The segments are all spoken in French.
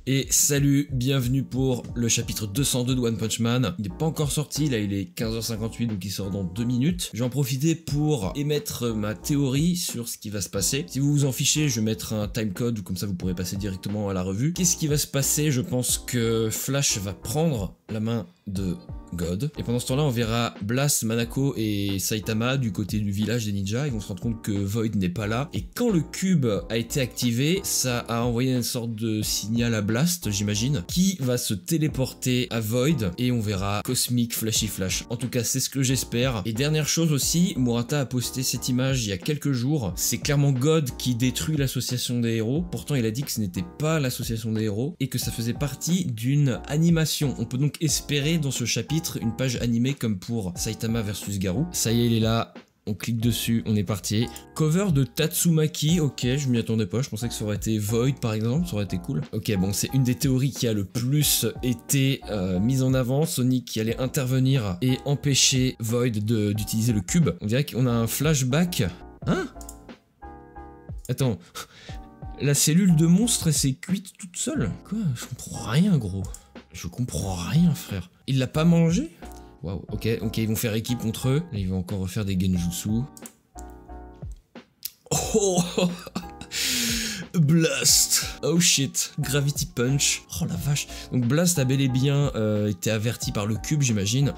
Et salut, bienvenue pour le chapitre 202 de One Punch Man. Il n'est pas encore sorti, là il est 15h58 donc il sort dans 2 minutes. Je vais en profiter pour émettre ma théorie sur ce qui va se passer. Si vous vous en fichez, je vais mettre un timecode, comme ça vous pourrez passer directement à la revue. Qu'est-ce qui va se passer? Je pense que Flash va prendre la main de God. Et pendant ce temps-là, on verra Blast, Manako et Saitama du côté du village des ninjas. Ils vont se rendre compte que Void n'est pas là. Et quand le cube a été activé, ça a envoyé une sorte de signal à Blast, j'imagine, qui va se téléporter à Void. Et on verra Cosmic Flashy Flash. En tout cas, c'est ce que j'espère. Et dernière chose aussi, Murata a posté cette image il y a quelques jours. C'est clairement God qui détruit l'association des héros. Pourtant, il a dit que ce n'était pas l'association des héros et que ça faisait partie d'une animation. On peut donc espérer dans ce chapitre une page animée comme pour Saitama versus Garou. Ça y est, il est là. On clique dessus, on est parti. Cover de Tatsumaki, ok, je m'y attendais pas, je pensais que ça aurait été Void par exemple, ça aurait été cool. Ok, bon, c'est une des théories qui a le plus été mise en avant, Sonic qui allait intervenir et empêcher Void d'utiliser le cube. On dirait qu'on a un flashback. Hein? Attends, la cellule de monstre elle s'est cuite toute seule? Quoi? Je comprends rien gros. Je comprends rien frère. Il l'a pas mangé? Waouh, ok, ils vont faire équipe contre eux. Là, ils vont encore refaire des genjutsu. Oh Blast. Oh shit, Gravity Punch. Oh la vache. Donc Blast a bel et bien été averti par le cube, j'imagine.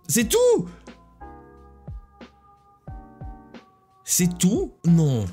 C'est tout? C'est tout? Non.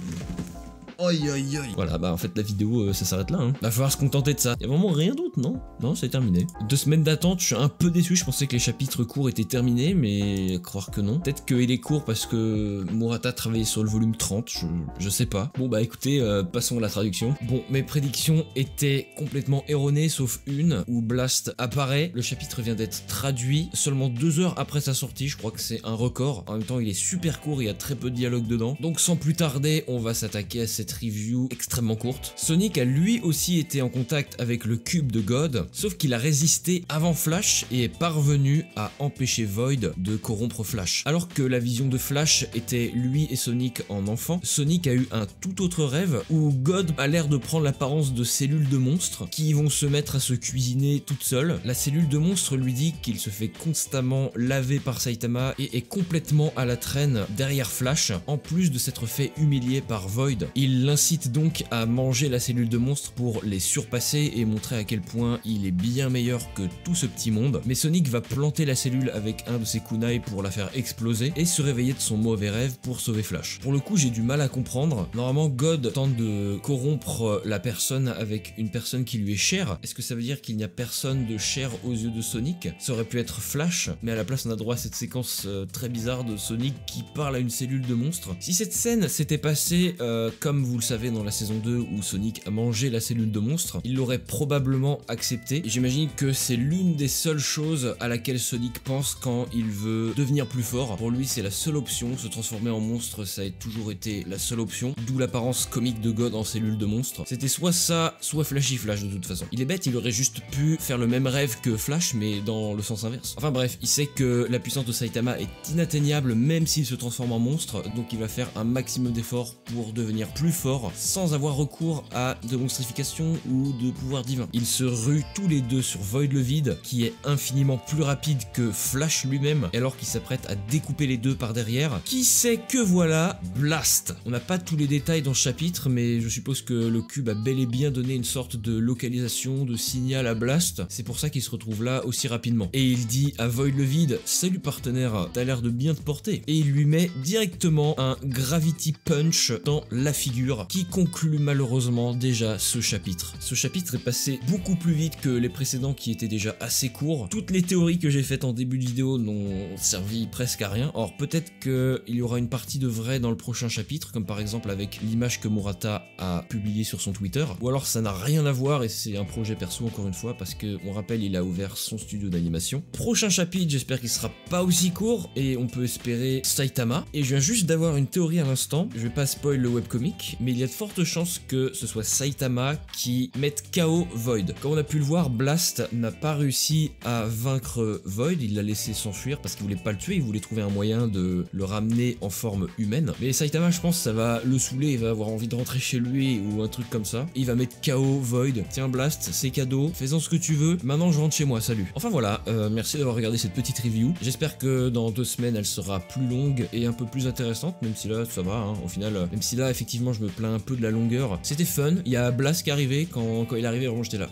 Aïe aïe aïe. Voilà, bah en fait la vidéo ça s'arrête là, hein. Va falloir se contenter de ça. Y'a vraiment rien d'autre, non? Non, c'est terminé. 2 semaines d'attente, je suis un peu déçu, je pensais que les chapitres courts étaient terminés, mais croire que non. Peut-être qu'il est court parce que Murata travaillait sur le volume 30, je sais pas. Bon bah écoutez, passons à la traduction. Bon, mes prédictions étaient complètement erronées, sauf une, où Blast apparaît. Le chapitre vient d'être traduit seulement 2 heures après sa sortie, je crois que c'est un record. En même temps, il est super court, il y a très peu de dialogue dedans. Donc sans plus tarder, on va s'attaquer à cette review extrêmement courte. Sonic a lui aussi été en contact avec le cube de God, sauf qu'il a résisté avant Flash et est parvenu à empêcher Void de corrompre Flash. Alors que la vision de Flash était lui et Sonic en enfant, Sonic a eu un tout autre rêve où God a l'air de prendre l'apparence de cellules de monstres qui vont se mettre à se cuisiner toutes seules. La cellule de monstre lui dit qu'il se fait constamment laver par Saitama et est complètement à la traîne derrière Flash, en plus de s'être fait humilier par Void. Il l'incite donc à manger la cellule de monstre pour les surpasser et montrer à quel point il est bien meilleur que tout ce petit monde. Mais Sonic va planter la cellule avec un de ses kunai pour la faire exploser et se réveiller de son mauvais rêve pour sauver Flash. Pour le coup, j'ai du mal à comprendre. Normalement, God tente de corrompre la personne avec une personne qui lui est chère. Est-ce que ça veut dire qu'il n'y a personne de cher aux yeux de Sonic? Ça aurait pu être Flash, mais à la place on a droit à cette séquence très bizarre de Sonic qui parle à une cellule de monstre. Si cette scène s'était passée comme vous le savez dans la saison 2 où Sonic a mangé la cellule de monstre, il l'aurait probablement accepté. Et j'imagine que c'est l'une des seules choses à laquelle Sonic pense quand il veut devenir plus fort. Pour lui, c'est la seule option, se transformer en monstre, ça a toujours été la seule option, d'où l'apparence comique de God en cellule de monstre. C'était soit ça, soit Flashy Flash de toute façon. Il est bête, il aurait juste pu faire le même rêve que Flash, mais dans le sens inverse. Enfin bref, il sait que la puissance de Saitama est inatteignable même s'il se transforme en monstre, donc il va faire un maximum d'efforts pour devenir plus fort sans avoir recours à de monstrification ou de pouvoir divin. Ils se ruent tous les deux sur Void le vide, qui est infiniment plus rapide que Flash lui-même, et alors qu'il s'apprête à découper les deux par derrière, qui sait que voilà Blast. On n'a pas tous les détails dans ce chapitre, mais je suppose que le cube a bel et bien donné une sorte de localisation, de signal à Blast, c'est pour ça qu'il se retrouve là aussi rapidement. Et il dit à Void le vide, salut partenaire, t'as l'air de bien te porter, et il lui met directement un Gravity Punch dans la figure, qui conclut malheureusement déjà ce chapitre. Ce chapitre est passé beaucoup plus vite que les précédents qui étaient déjà assez courts. Toutes les théories que j'ai faites en début de vidéo n'ont servi presque à rien. Or peut-être qu'il y aura une partie de vrai dans le prochain chapitre, comme par exemple avec l'image que Murata a publiée sur son Twitter, ou alors ça n'a rien à voir et c'est un projet perso encore une fois, parce que on rappelle il a ouvert son studio d'animation. Prochain chapitre, j'espère qu'il sera pas aussi court et on peut espérer Saitama. Et je viens juste d'avoir une théorie à l'instant, je vais pas spoil le webcomic, Link, mais il y a de fortes chances que ce soit Saitama qui mette KO Void. Comme on a pu le voir, Blast n'a pas réussi à vaincre Void, il l'a laissé s'enfuir parce qu'il voulait pas le tuer, il voulait trouver un moyen de le ramener en forme humaine. Mais Saitama, je pense, ça va le saouler, il va avoir envie de rentrer chez lui ou un truc comme ça. Il va mettre KO Void. Tiens Blast, c'est cadeau, fais-en ce que tu veux, maintenant je rentre chez moi, salut. Enfin voilà, merci d'avoir regardé cette petite review. J'espère que dans 2 semaines, elle sera plus longue et un peu plus intéressante, même si là, ça va, hein, au final, même si là, effectivement, je me plains un peu de la longueur. C'était fun, il y a Blast qui est arrivé, quand il est arrivé, vraiment j'étais là.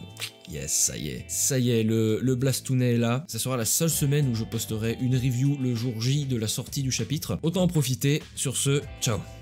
Yes, ça y est, le Blastounet est là. Ça sera la seule semaine où je posterai une review le jour J de la sortie du chapitre. Autant en profiter. Sur ce, ciao.